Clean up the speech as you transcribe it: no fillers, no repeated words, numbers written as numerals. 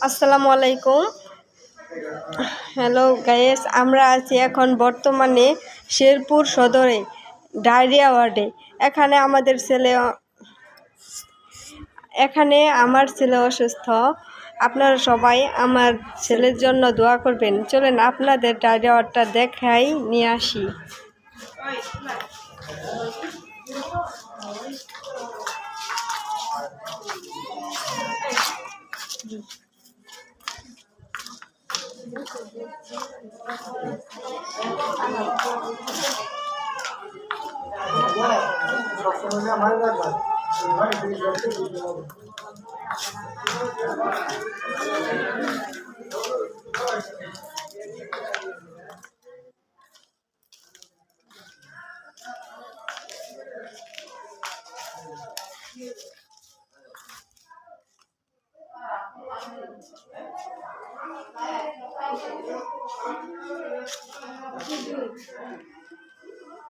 আসসালামু আলাইকুম। Hello guys, আমরা আছি এখন বর্তমানে শেরপুর সদরে ডায়রিয়া ওয়ার্ডে। এখানে আমার ছেলে অসুস্থ। আপনারা সবাই আমার ছেলের জন্য দোয়া করবেন। চলেন আপনাদের ডায়রিয়া ওয়ার্ডটা দেখাই নিয়ে আসি।